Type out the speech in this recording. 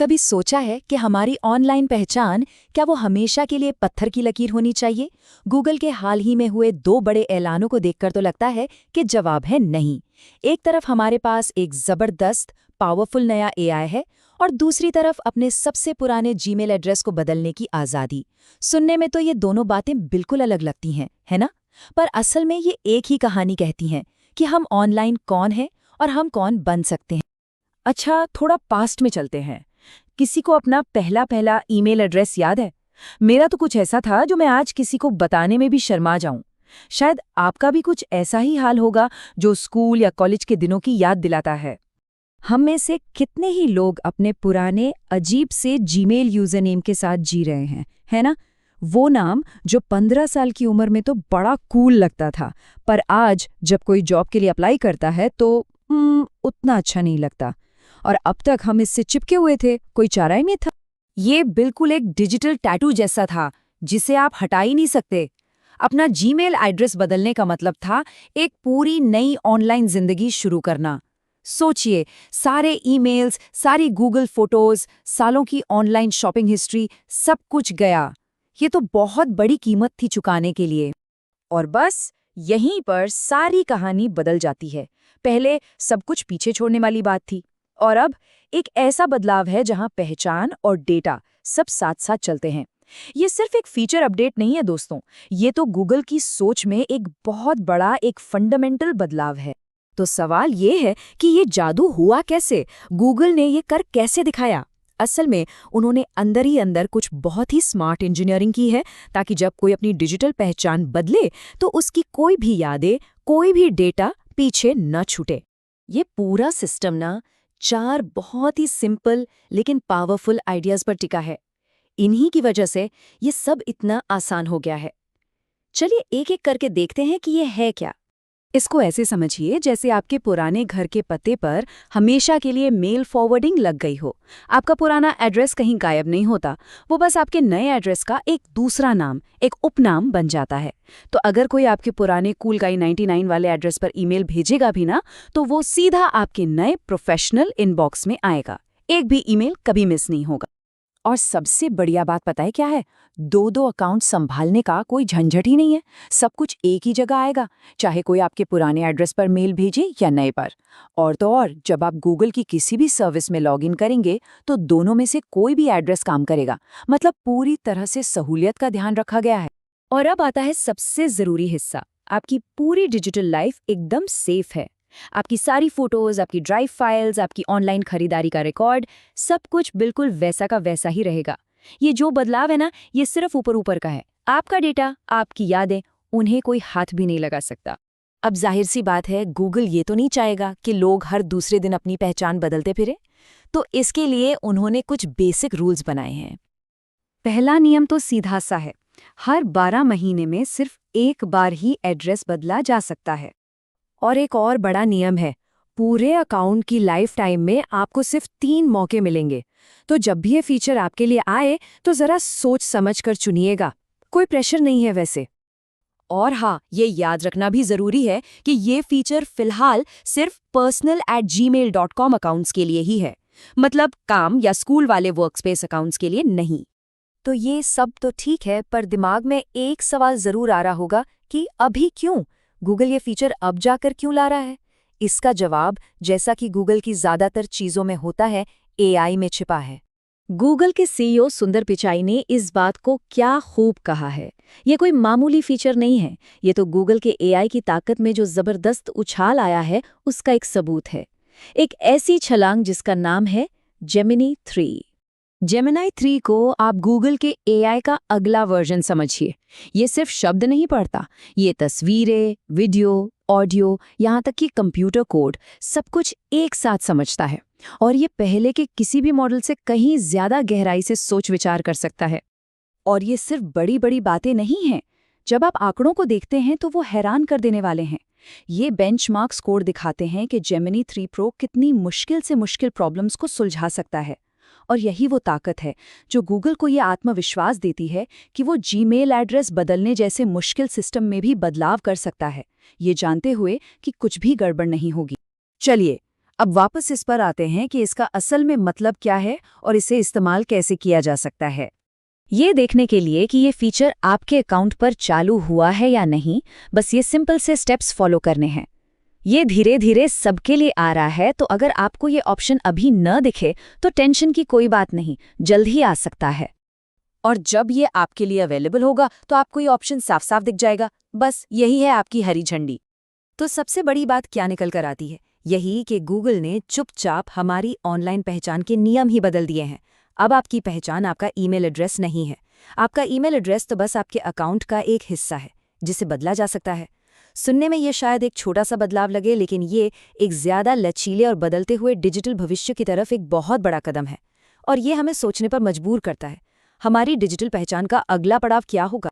कभी सोचा है कि हमारी ऑनलाइन पहचान क्या वो हमेशा के लिए पत्थर की लकीर होनी चाहिए? गूगल के हाल ही में हुए 2 बड़े ऐलानों को देखकर तो लगता है कि जवाब है नहीं। एक तरफ हमारे पास एक जबरदस्त, पावरफुल नया एआई है और दूसरी तरफ अपने सबसे पुराने जीमेल एड्रेस को बदलने की आज़ादी। सुनने में तो ये दोनों बातें बिल्कुल अलग लगती हैं, है ना? पर असल में ये एक ही कहानी कहती हैं कि हम ऑनलाइन कौन हैं और हम कौन बन सकते हैं। अच्छा, थोड़ा पास्ट में चलते हैं। किसी को अपना पहला पहला ईमेल एड्रेस याद है? मेरा तो कुछ ऐसा था जो मैं आज किसी को बताने में भी शर्मा जाऊं। शायद आपका भी कुछ ऐसा ही हाल होगा जो स्कूल या कॉलेज के दिनों की याद दिलाता है। हम में से कितने ही लोग अपने पुराने अजीब से जीमेल यूजर नेम के साथ जी रहे हैं, है ना? वो नाम जो 15 साल की उम्र में तो बड़ा कूल लगता था, पर आज जब कोई जॉब के लिए अप्लाई करता है तो उतना अच्छा नहीं लगता। और अब तक हम इससे चिपके हुए थे, कोई चारा ही नहीं था। ये बिल्कुल एक डिजिटल टैटू जैसा था जिसे आप हटा ही नहीं सकते। अपना जीमेल एड्रेस बदलने का मतलब था एक पूरी नई ऑनलाइन जिंदगी शुरू करना। सोचिए, सारे ईमेल्स, सारी गूगल फोटोज, सालों की ऑनलाइन शॉपिंग हिस्ट्री, सब कुछ गया। ये तो बहुत बड़ी कीमत थी चुकाने के लिए। और बस यहीं पर सारी कहानी बदल जाती है। पहले सब कुछ पीछे छोड़ने वाली बात थी, और अब एक ऐसा बदलाव है जहां पहचान और डेटा सब साथ साथ चलते हैं। ये सिर्फ एक फीचर अपडेट नहीं है दोस्तों, ये तो गूगल की सोच में एक बहुत बड़ा, एक फंडामेंटल बदलाव है। तो सवाल ये है कि ये जादू हुआ कैसे? गूगल ने ये कर कैसे दिखाया? असल में उन्होंने अंदर ही अंदर कुछ बहुत ही स्मार्ट इंजीनियरिंग की है, ताकि जब कोई अपनी डिजिटल पहचान बदले तो उसकी कोई भी यादें, कोई भी डेटा पीछे न छूटे। ये पूरा सिस्टम ना 4 बहुत ही सिंपल लेकिन पावरफुल आइडियाज पर टिका है। इन्हीं की वजह से ये सब इतना आसान हो गया है। चलिए एक एक करके देखते हैं कि ये है क्या। इसको ऐसे समझिए जैसे आपके पुराने घर के पते पर हमेशा के लिए मेल फॉरवर्डिंग लग गई हो। आपका पुराना एड्रेस कहीं गायब नहीं होता, वो बस आपके नए एड्रेस का एक दूसरा नाम, एक उपनाम बन जाता है। तो अगर कोई आपके पुराने कूल गाई 99 वाले एड्रेस पर ईमेल भेजेगा भी ना, तो वो सीधा आपके नए प्रोफेशनल इनबॉक्स में आएगा। एक भी ईमेल कभी मिस नहीं होगा। और सबसे बढ़िया बात पता है क्या है? 2 अकाउंट संभालने का कोई झंझट ही नहीं है। सब कुछ एक ही जगह आएगा, चाहे कोई आपके पुराने एड्रेस पर मेल भेजे या नए पर। और तो और, जब आप गूगल की किसी भी सर्विस में लॉगिन करेंगे तो दोनों में से कोई भी एड्रेस काम करेगा। मतलब पूरी तरह से सहूलियत का ध्यान रखा गया है। और अब आता है सबसे जरूरी हिस्सा, आपकी पूरी डिजिटल लाइफ एकदम सेफ है। आपकी सारी फोटोज, आपकी ड्राइव फाइल्स, आपकी ऑनलाइन खरीदारी का रिकॉर्ड, सब कुछ बिल्कुल वैसा का वैसा ही रहेगा। ये जो बदलाव है ना, ये सिर्फ ऊपर ऊपर का है। आपका डेटा, आपकी यादें, उन्हें कोई हाथ भी नहीं लगा सकता। अब जाहिर सी बात है, गूगल ये तो नहीं चाहेगा कि लोग हर दूसरे दिन अपनी पहचान बदलते फिरे। तो इसके लिए उन्होंने कुछ बेसिक रूल्स बनाए हैं। पहला नियम तो सीधा सा है, हर 12 महीने में सिर्फ एक बार ही एड्रेस बदला जा सकता है। और एक और बड़ा नियम है, पूरे अकाउंट की लाइफ टाइम में आपको सिर्फ 3 मौके मिलेंगे। तो जब भी ये फीचर आपके लिए आए तो जरा सोच समझ कर चुनिएगा। कोई प्रेशर नहीं है वैसे। और हाँ, ये याद रखना भी जरूरी है कि ये फीचर फिलहाल सिर्फ personal@gmail.com अकाउंट्स के लिए ही है। मतलब काम या स्कूल वाले वर्कस्पेस अकाउंट्स के लिए नहीं। तो ये सब तो ठीक है, पर दिमाग में एक सवाल जरूर आ रहा होगा कि अभी क्यों? गूगल ये फीचर अब जाकर क्यों ला रहा है? इसका जवाब, जैसा कि गूगल की ज्यादातर चीजों में होता है, एआई में छिपा है। गूगल के सीईओ सुंदर पिचाई ने इस बात को क्या खूब कहा है। ये कोई मामूली फीचर नहीं है, ये तो गूगल के एआई की ताकत में जो जबरदस्त उछाल आया है उसका एक सबूत है। एक ऐसी छलांग जिसका नाम है जेमिनी 3। जेमिनी 3 को आप गूगल के एआई का अगला वर्जन समझिए। ये सिर्फ शब्द नहीं पढ़ता, ये तस्वीरें, वीडियो, ऑडियो, यहाँ तक कि कंप्यूटर कोड, सब कुछ एक साथ समझता है। और ये पहले के किसी भी मॉडल से कहीं ज्यादा गहराई से सोच विचार कर सकता है। और ये सिर्फ बड़ी बड़ी बातें नहीं हैं। जब आप आंकड़ों को देखते हैं तो वो हैरान कर देने वाले हैं। ये बेंचमार्क स्कोर दिखाते हैं कि जेमिनी 3 प्रो कितनी मुश्किल से मुश्किल प्रॉब्लम्स को सुलझा सकता है। और यही वो ताकत है जो गूगल को ये आत्मविश्वास देती है कि वो जीमेल एड्रेस बदलने जैसे मुश्किल सिस्टम में भी बदलाव कर सकता है, ये जानते हुए कि कुछ भी गड़बड़ नहीं होगी। चलिए अब वापस इस पर आते हैं कि इसका असल में मतलब क्या है और इसे इस्तेमाल कैसे किया जा सकता है। ये देखने के लिए कि ये फीचर आपके अकाउंट पर चालू हुआ है या नहीं, बस ये सिंपल से स्टेप्स फॉलो करने हैं। ये धीरे धीरे सबके लिए आ रहा है, तो अगर आपको ये ऑप्शन अभी न दिखे तो टेंशन की कोई बात नहीं, जल्द ही आ सकता है। और जब ये आपके लिए अवेलेबल होगा तो आपको ये ऑप्शन साफ साफ दिख जाएगा। बस यही है आपकी हरी झंडी। तो सबसे बड़ी बात क्या निकल कर आती है? यही कि गूगल ने चुपचाप हमारी ऑनलाइन पहचान के नियम ही बदल दिए हैं। अब आपकी पहचान आपका ईमेल एड्रेस नहीं है। आपका ईमेल एड्रेस तो बस आपके अकाउंट का एक हिस्सा है, जिसे बदला जा सकता है। सुनने में ये शायद एक छोटा सा बदलाव लगे, लेकिन ये एक ज्यादा लचीले और बदलते हुए डिजिटल भविष्य की तरफ एक बहुत बड़ा कदम है। और ये हमें सोचने पर मजबूर करता है, हमारी डिजिटल पहचान का अगला पड़ाव क्या होगा।